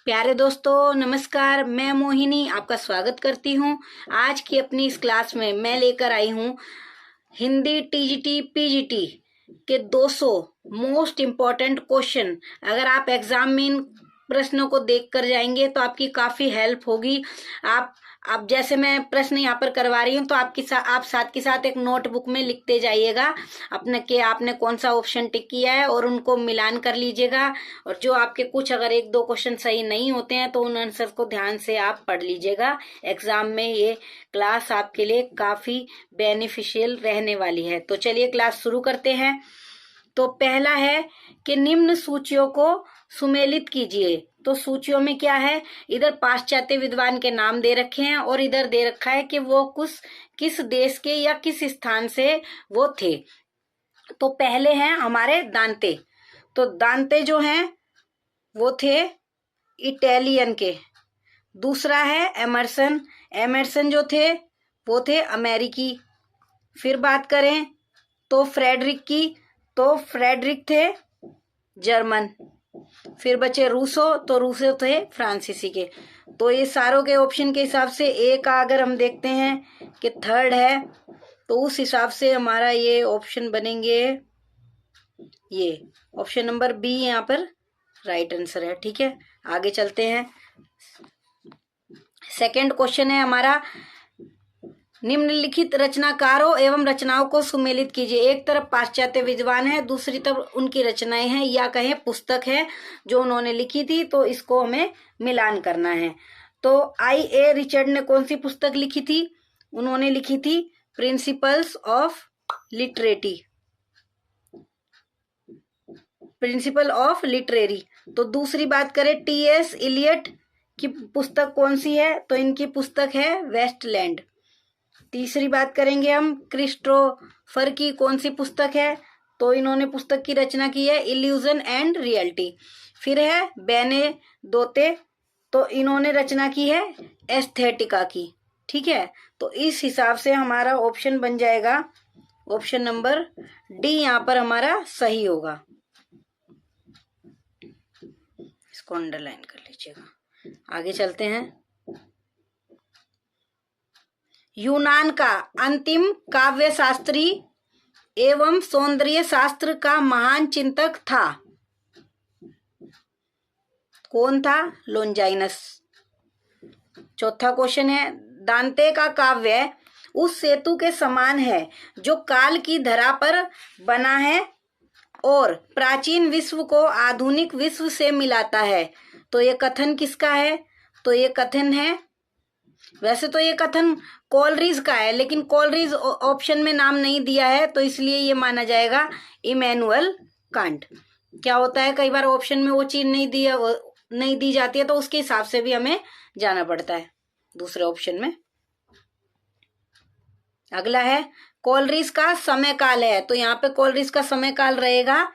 प्यारे दोस्तों नमस्कार। मैं मोहिनी आपका स्वागत करती हूँ। आज की अपनी इस क्लास में मैं लेकर आई हूँ हिंदी टीजीटी पीजीटी के 200 मोस्ट इम्पॉर्टेंट क्वेश्चन। अगर आप एग्जाम में इन प्रश्नों को देख कर जाएंगे तो आपकी काफी हेल्प होगी। आप जैसे मैं प्रश्न यहाँ पर करवा रही हूँ तो आप साथ के साथ एक नोटबुक में लिखते जाइएगा आपने कौन सा ऑप्शन टिक किया है और उनको मिलान कर लीजिएगा। और जो आपके कुछ अगर एक दो क्वेश्चन सही नहीं होते हैं तो उन आंसर को ध्यान से आप पढ़ लीजिएगा। एग्जाम में ये क्लास आपके लिए काफी बेनिफिशियल रहने वाली है। तो चलिए क्लास शुरू करते हैं। तो पहला है कि निम्न सूचियों को सुमेलित कीजिए। तो सूचियों में क्या है, इधर पाश्चात्य विद्वान के नाम दे रखे हैं और इधर दे रखा है कि वो किस देश के या किस स्थान से वो थे। तो पहले हैं हमारे दांते। तो दांते जो हैं वो थे इटालियन के। दूसरा है एमर्सन जो थे वो थे अमेरिकी। फिर बात करें तो फ्रेडरिक की, तो फ्रेडरिक थे जर्मन। फिर बचे रूसो थे फ्रांसीसी के। तो ये सारों के ऑप्शन के हिसाब से ए का अगर हम देखते हैं कि थर्ड है तो उस हिसाब से हमारा ये ऑप्शन बनेंगे, ये ऑप्शन नंबर बी यहाँ पर राइट आंसर है। ठीक है, आगे चलते हैं। सेकंड क्वेश्चन है हमारा, निम्नलिखित रचनाकारों एवं रचनाओं को सुमेलित कीजिए। एक तरफ पाश्चात्य विद्वान है, दूसरी तरफ उनकी रचनाएं हैं या कहें पुस्तक है जो उन्होंने लिखी थी, तो इसको हमें मिलान करना है। तो I.A. रिचर्ड ने कौन सी पुस्तक लिखी थी? उन्होंने लिखी थी प्रिंसिपल्स ऑफ लिटरेरी। तो दूसरी बात करें T.S. इलियट की पुस्तक कौन सी है? तो इनकी पुस्तक है वेस्टलैंड। तीसरी बात करेंगे हम क्रिस्टोफर की कौन सी पुस्तक है? तो इन्होंने पुस्तक की रचना की है इल्यूजन एंड रियलिटी। फिर है बेनेदोते, तो इन्होंने रचना की है एस्थेटिका की। ठीक है, तो इस हिसाब से हमारा ऑप्शन बन जाएगा ऑप्शन नंबर डी, यहाँ पर हमारा सही होगा। इसको अंडरलाइन कर लीजिएगा। आगे चलते हैं। यूनान का अंतिम काव्य शास्त्री एवं सौंदर्य शास्त्र का महान चिंतक था। कौन था? लोंजाइनस। चौथा क्वेश्चन है, दांते का काव्य उस सेतु के समान है जो काल की धरा पर बना है और प्राचीन विश्व को आधुनिक विश्व से मिलाता है। तो ये कथन किसका है? तो ये कथन है, वैसे तो ये कथन कोलरिज का है, लेकिन कोलरिज ऑप्शन में नाम नहीं दिया है तो इसलिए ये माना जाएगा इमैनुअल कांट। क्या होता है, कई बार ऑप्शन में वो चीज नहीं दी जाती है तो उसके हिसाब से भी हमें जाना पड़ता है दूसरे ऑप्शन में। अगला है कोलरिज का समय काल है। तो यहाँ पे कोलरिज का समय काल रहेगा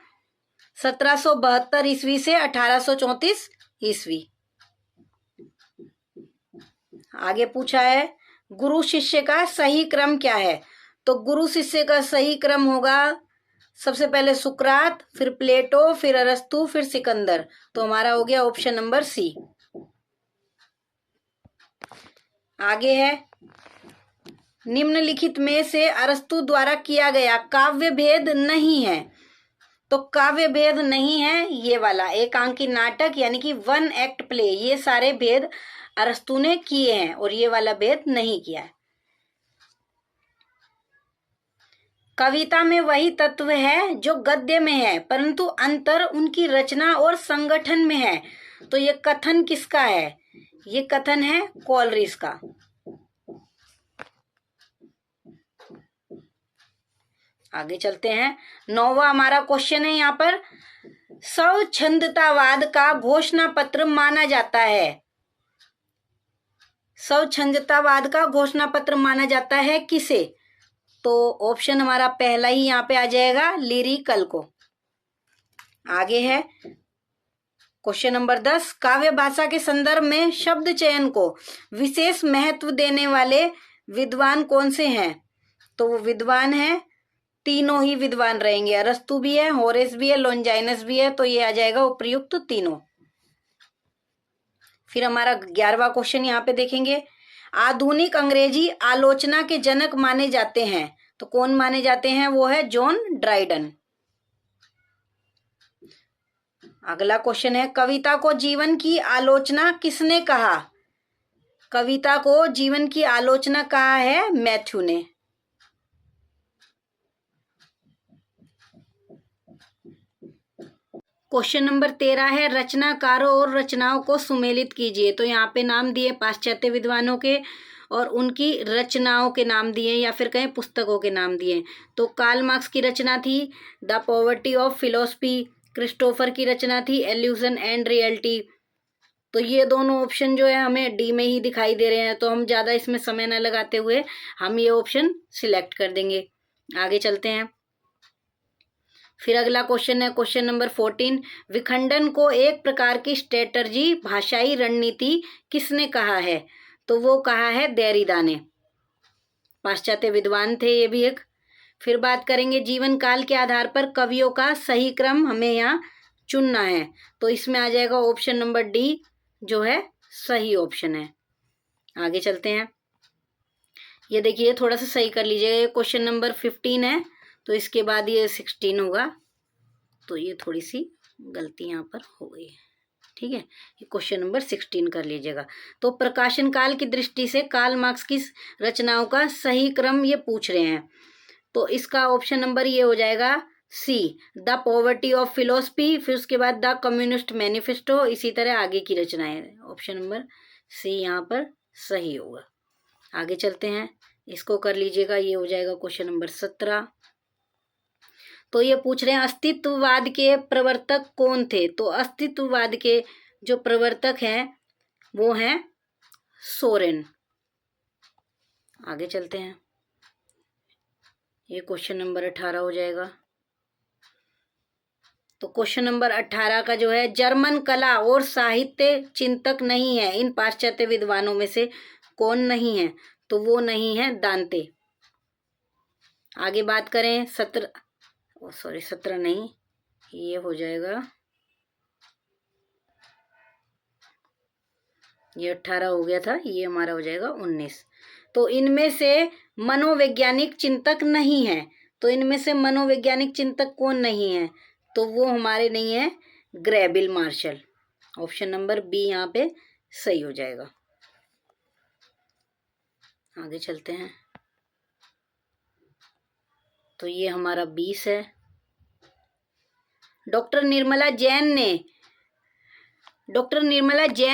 1772 ईस्वी से 1834 ईस्वी। आगे पूछा है गुरु शिष्य का सही क्रम क्या है? तो गुरु शिष्य का सही क्रम होगा सबसे पहले सुकरात, फिर प्लेटो, फिर अरस्तु, फिर सिकंदर। तो हमारा हो गया ऑप्शन नंबर सी। आगे है, निम्नलिखित में से अरस्तु द्वारा किया गया काव्य भेद नहीं है। तो काव्य भेद नहीं है ये वाला एकांकी नाटक यानी कि वन एक्ट प्ले, ये सारे भेद अरस्तु ने किए हैं और ये वाला भेद नहीं किया है। कविता में वही तत्व है जो गद्य में है, परंतु अंतर उनकी रचना और संगठन में है। तो ये कथन किसका है? ये कथन है कोलरिज का। आगे चलते हैं। 9वां हमारा क्वेश्चन है यहाँ पर, स्वच्छंदतावाद का घोषणा पत्र माना जाता है। स्वच्छंदतावाद का घोषणा पत्र माना जाता है किसे? तो ऑप्शन हमारा पहला ही यहाँ पे आ जाएगा, लिरिकल को। आगे है क्वेश्चन नंबर 10, काव्य भाषा के संदर्भ में शब्द चयन को विशेष महत्व देने वाले विद्वान कौन से हैं? तो वो विद्वान है, तीनों ही विद्वान रहेंगे, अरस्तु भी है, होरेस भी है, लोंजाइनस भी है। तो ये आ जाएगा उपयुक्त तीनों। फिर हमारा 11वां क्वेश्चन यहाँ पे देखेंगे, आधुनिक अंग्रेजी आलोचना के जनक माने जाते हैं, तो कौन माने जाते हैं? वो है जॉन ड्राइडन। अगला क्वेश्चन है, कविता को जीवन की आलोचना किसने कहा? कविता को जीवन की आलोचना कहा है मैथ्यू ने। क्वेश्चन नंबर 13 है, रचनाकारों और रचनाओं को सुमेलित कीजिए। तो यहाँ पे नाम दिए पाश्चात्य विद्वानों के और उनकी रचनाओं के नाम दिए या फिर कहें पुस्तकों के नाम दिए। तो कार्ल मार्क्स की रचना थी the poverty of philosophy, Christopher की रचना थी एल्यूजन एंड रियलिटी। तो ये दोनों ऑप्शन जो है हमें डी में ही दिखाई दे रहे हैं, तो हम ज़्यादा इसमें समय न लगाते हुए हम ये ऑप्शन सिलेक्ट कर देंगे। आगे चलते हैं। फिर अगला क्वेश्चन है क्वेश्चन नंबर 14, विखंडन को एक प्रकार की स्ट्रेटर्जी भाषाई रणनीति किसने कहा है? तो वो कहा है देरिदा ने। पाश्चात्य विद्वान थे ये भी एक। फिर बात करेंगे जीवन काल के आधार पर कवियों का सही क्रम हमें यहाँ चुनना है, तो इसमें आ जाएगा ऑप्शन नंबर डी जो है सही ऑप्शन है। आगे चलते हैं। ये देखिए थोड़ा सा सही कर लीजिएगा, ये क्वेश्चन नंबर 15 है तो इसके बाद ये 16 होगा, तो ये थोड़ी सी गलती यहाँ पर हो गई है, ठीक है। ये क्वेश्चन नंबर 16 कर लीजिएगा। तो प्रकाशन काल की दृष्टि से कार्ल मार्क्स की रचनाओं का सही क्रम ये पूछ रहे हैं, तो इसका ऑप्शन नंबर ये हो जाएगा सी, द पॉवर्टी ऑफ फिलोसफी, फिर उसके बाद द कम्युनिस्ट मैनिफेस्टो, इसी तरह आगे की रचनाएं। ऑप्शन नंबर सी यहाँ पर सही होगा। आगे चलते हैं, इसको कर लीजिएगा, ये हो जाएगा क्वेश्चन नंबर 17। तो ये पूछ रहे हैं अस्तित्ववाद के प्रवर्तक कौन थे? तो अस्तित्ववाद के जो प्रवर्तक हैं वो हैं सोरेन। आगे चलते हैं, ये क्वेश्चन नंबर 18 हो जाएगा। तो क्वेश्चन नंबर 18 का जो है, जर्मन कला और साहित्य चिंतक नहीं है, इन पाश्चात्य विद्वानों में से कौन नहीं है? तो वो नहीं है दांते। आगे बात करें 17 नहीं, ये हो जाएगा, ये 18 हो गया था, ये हमारा हो जाएगा 19। तो इनमें से मनोवैज्ञानिक चिंतक नहीं है, तो इनमें से मनोवैज्ञानिक चिंतक कौन नहीं है? तो वो हमारे नहीं है ग्रेबिल मार्शल। ऑप्शन नंबर बी यहाँ पे सही हो जाएगा। आगे चलते हैं, तो ये हमारा 20 है। डॉक्टर निर्मला जैन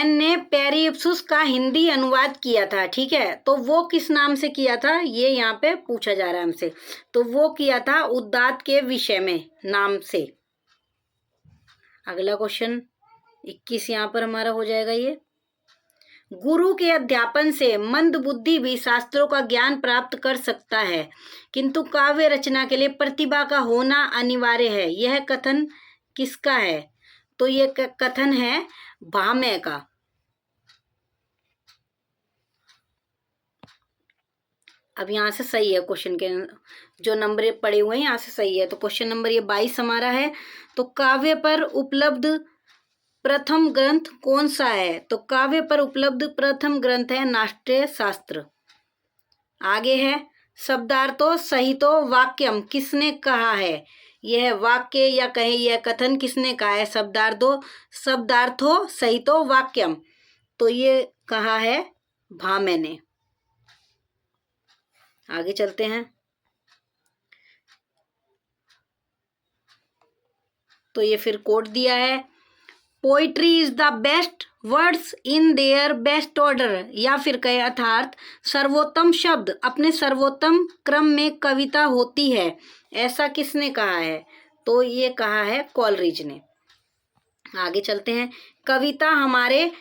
ने पेरिप्सूस का हिंदी अनुवाद किया था, ठीक है। तो वो किस नाम से किया था, ये यहाँ पे पूछा जा रहा है हमसे। तो वो किया था उदात्त के विषय में नाम से। अगला क्वेश्चन 21 यहाँ पर हमारा हो जाएगा। ये गुरु के अध्यापन से मंद बुद्धि भी शास्त्रों का ज्ञान प्राप्त कर सकता है, किंतु काव्य रचना के लिए प्रतिभा का होना अनिवार्य है, यह कथन किसका है? तो ये कथन है भामह का। अब यहाँ से सही है, क्वेश्चन के जो नंबर पड़े हुए हैं यहाँ से सही है। तो क्वेश्चन नंबर ये 22 हमारा है। तो काव्य पर उपलब्ध प्रथम ग्रंथ कौन सा है? तो काव्य पर उपलब्ध प्रथम ग्रंथ है नाट्य शास्त्र। आगे है शब्दार्थो सहितो वाक्यम किसने कहा है? यह वाक्य या कहे यह कथन किसने कहा है? शब्दार्थो सहितो वाक्यम, तो ये कहा है भामह ने। आगे चलते हैं, तो ये फिर कोट दिया है, poetry is the best words in their best order, या फिर कहे अर्थात सर्वोत्तम शब्द अपने सर्वोत्तम क्रम में कविता होती है, ऐसा किसने कहा है? तो ये कहा है कॉलरिज ने। आगे चलते हैं, कविता हमारे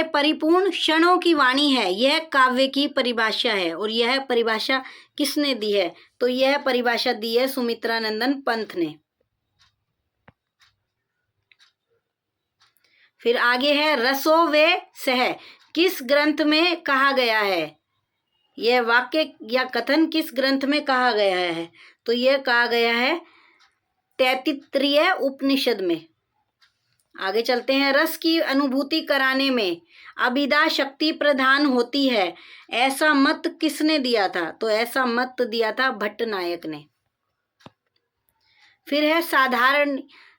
परिपूर्ण क्षणों की वाणी है, यह काव्य की परिभाषा है, और यह परिभाषा किसने दी है? तो यह परिभाषा दी है सुमित्रानंदन पंत ने। फिर आगे है रसो वे सह किस ग्रंथ में कहा गया है? यह वाक्य या कथन किस ग्रंथ में कहा गया है? तो यह कहा गया है तैत्तिरीय उपनिषद में। आगे चलते हैं। रस की अनुभूति कराने में अभिधा शक्ति प्रधान होती है, ऐसा मत किसने दिया था? तो ऐसा मत दिया था भट्टनायक ने। फिर है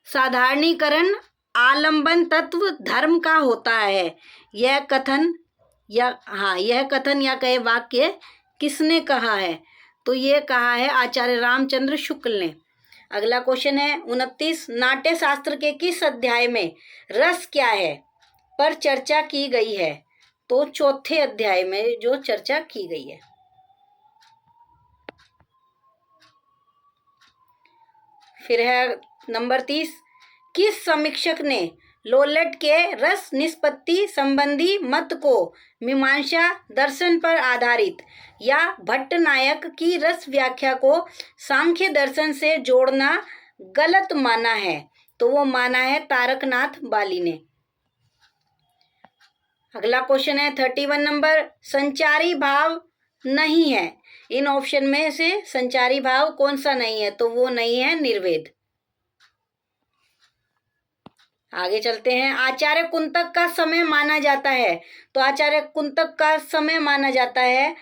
साधारणीकरण आलंबन तत्व धर्म का होता है। यह कथन या कहे वाक्य किसने कहा है? तो ये कहा है आचार्य रामचंद्र शुक्ल ने। अगला क्वेश्चन है 29। नाट्य शास्त्र के किस अध्याय में रस क्या है पर चर्चा की गई है? तो चौथे अध्याय में जो चर्चा की गई है। फिर है नंबर 30। किस समीक्षक ने लोलेट के रस निष्पत्ति संबंधी मत को मीमांसा दर्शन पर आधारित या भट्टनायक की रस व्याख्या को सांख्य दर्शन से जोड़ना गलत माना है? तो वो माना है तारकनाथ बाली ने। अगला क्वेश्चन है 31 नंबर। संचारी भाव नहीं है, इन ऑप्शन में से संचारी भाव कौन सा नहीं है? तो वो नहीं है निर्वेद। आगे चलते हैं। आचार्य कुंतक का समय माना जाता है, तो आचार्य कुंतक का समय माना जाता है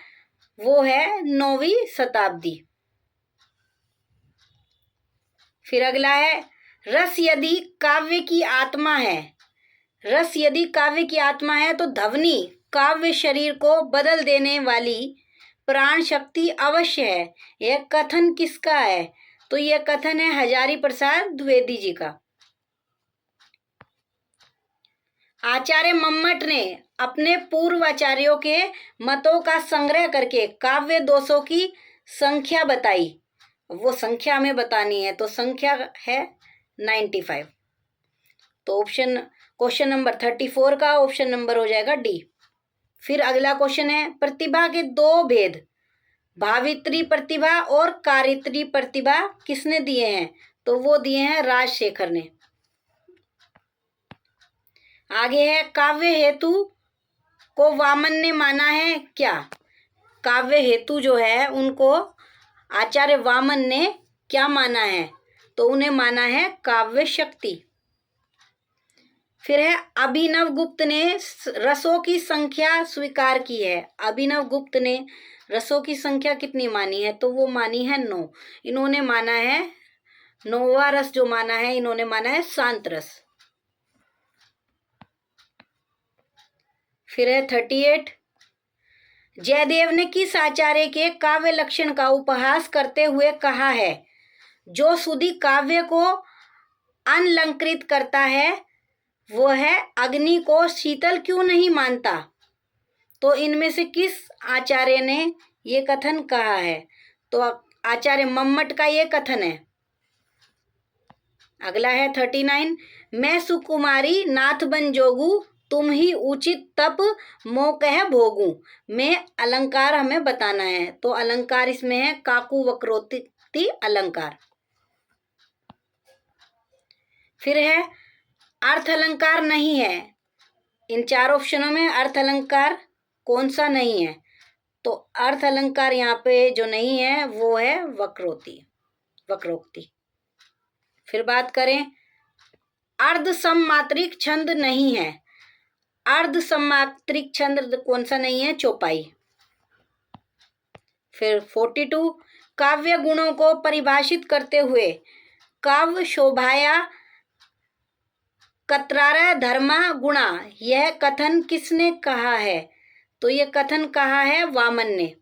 वो है 9वीं शताब्दी। फिर अगला है रस यदि काव्य की आत्मा है, रस यदि काव्य की आत्मा है तो ध्वनि काव्य शरीर को बदल देने वाली प्राण शक्ति अवश्य है। यह कथन किसका है? तो यह कथन है हजारी प्रसाद द्विवेदी जी का। आचार्य मम्मट ने अपने पूर्व आचार्यों के मतों का संग्रह करके काव्य दोषों की संख्या बताई। वो संख्या हमें बतानी है, तो संख्या है 95। तो क्वेश्चन नंबर 34 का ऑप्शन नंबर हो जाएगा डी। फिर अगला क्वेश्चन है प्रतिभा के दो भेद, भावित्री प्रतिभा और कारित्री प्रतिभा किसने दिए हैं? तो वो दिए हैं राजशेखर ने। आगे है काव्य हेतु को वामन ने माना है क्या? काव्य हेतु जो है उनको आचार्य वामन ने क्या माना है? तो उन्हें माना है काव्य शक्ति। फिर है अभिनव गुप्त ने रसों की संख्या स्वीकार की है। अभिनव गुप्त ने रसों की संख्या कितनी मानी है? तो वो मानी है 9। इन्होंने माना है 9वां रस जो माना है, इन्होंने माना है शांत रस। फिर है 38। जयदेव ने किस आचार्य के काव्य लक्षण का उपहास करते हुए कहा है, जो सुधि काव्य को अनलंकृत करता है वो है अग्नि को शीतल क्यों नहीं मानता? तो इनमें से किस आचार्य ने ये कथन कहा है? तो आचार्य मम्मट का ये कथन है। अगला है 39। मैं सुकुमारी नाथ बन जोगू, तुम ही उचित तप मोकह भोगू। मैं अलंकार हमें बताना है, तो अलंकार इसमें है काकू वक्रोक्ति अलंकार। फिर है अर्थ अलंकार नहीं है। इन 4 ऑप्शनों में अर्थ अलंकार कौन सा नहीं है? तो अर्थ अलंकार यहाँ पे जो नहीं है वो है वक्रोक्ति। फिर बात करें अर्ध सममात्रिक छंद नहीं है। अर्ध सममात्रिक छंद कौन सा नहीं है? चौपाई। फिर 42। काव्य गुणों को परिभाषित करते हुए काव्य शोभाया कत्रारा धर्मा गुणा, यह कथन किसने कहा है? तो यह कथन कहा है वामन ने।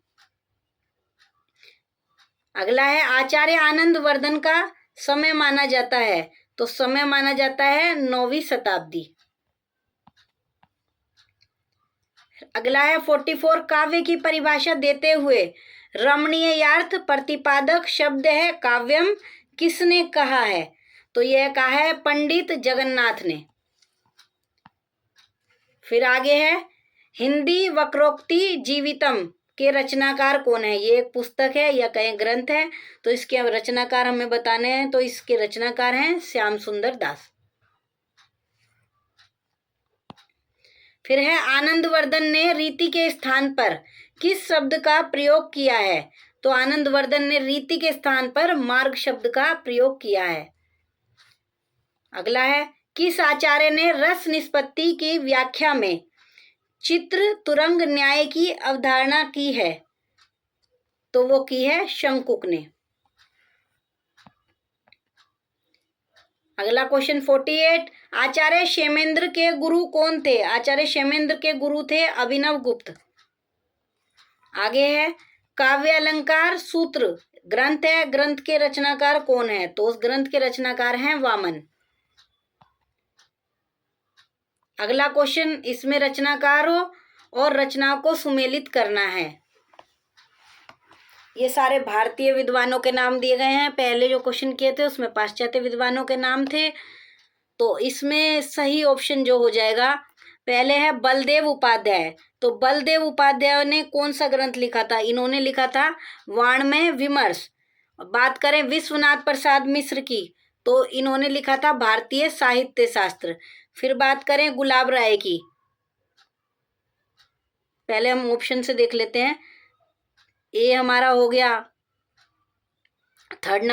अगला है आचार्य आनंद वर्धन का समय माना जाता है, तो समय माना जाता है 9वीं शताब्दी। अगला है 44। काव्य की परिभाषा देते हुए रमणीय यार्थ प्रतिपादक शब्द है काव्यम, किसने कहा है? तो यह कहा है पंडित जगन्नाथ ने। फिर आगे है हिंदी वक्रोक्ति जीवितम के रचनाकार कौन है? ये एक पुस्तक है या कहीं ग्रंथ है, तो इसके रचनाकार हमें बताने हैं। तो इसके रचनाकार हैं श्याम सुंदर दास। फिर है आनंदवर्धन ने रीति के स्थान पर किस शब्द का प्रयोग किया है? तो आनंदवर्धन ने रीति के स्थान पर मार्ग शब्द का प्रयोग किया है। अगला है किस आचार्य ने रस निष्पत्ति की व्याख्या में चित्र तुरंग न्याय की अवधारणा की है? तो वो की है शंकुक ने। अगला क्वेश्चन 48, आचार्य क्षेमेंद्र के गुरु कौन थे? आचार्य क्षेमेंद्र के गुरु थे अभिनव गुप्त। आगे है काव्य अलंकार सूत्र ग्रंथ है, ग्रंथ के रचनाकार कौन है? तो उस ग्रंथ के रचनाकार हैं वामन। अगला क्वेश्चन, इसमें रचनाकार हो और रचनाओं को सुमेलित करना है। ये सारे भारतीय विद्वानों के नाम दिए गए हैं। पहले जो क्वेश्चन किए थे उसमें पाश्चात्य विद्वानों के नाम थे। तो इसमें सही ऑप्शन जो हो जाएगा, पहले है बलदेव उपाध्याय। तो बलदेव उपाध्याय ने कौन सा ग्रंथ लिखा था? इन्होंने लिखा था वाङ्मय विमर्श। बात करें विश्वनाथ प्रसाद मिश्र की, तो इन्होंने लिखा था भारतीय साहित्य शास्त्र। फिर बात करें गुलाब राय की, पहले हम ऑप्शन से देख लेते हैं। ए हमारा हो गया थर्ड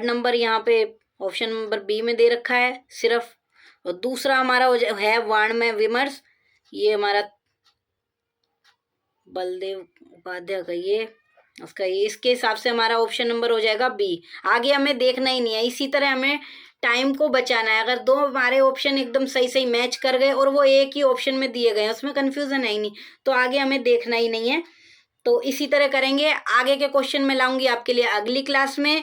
नंबर यहाँ पे ऑप्शन नंबर बी में दे रखा है सिर्फ। और दूसरा हमारा है वाङ्मय विमर्श, ये हमारा बलदेव उपाध्याय का ये उसका ये, इसके हिसाब से हमारा ऑप्शन नंबर हो जाएगा बी। आगे हमें देखना ही नहीं है। इसी तरह हमें टाइम को बचाना है। अगर दो हमारे ऑप्शन एकदम सही सही मैच कर गए और वो एक ही ऑप्शन में दिए गए, उसमें कंफ्यूजन है ही नहीं, तो आगे हमें देखना ही नहीं है। तो इसी तरह करेंगे। आगे के क्वेश्चन में लाऊंगी आपके लिए अगली क्लास में।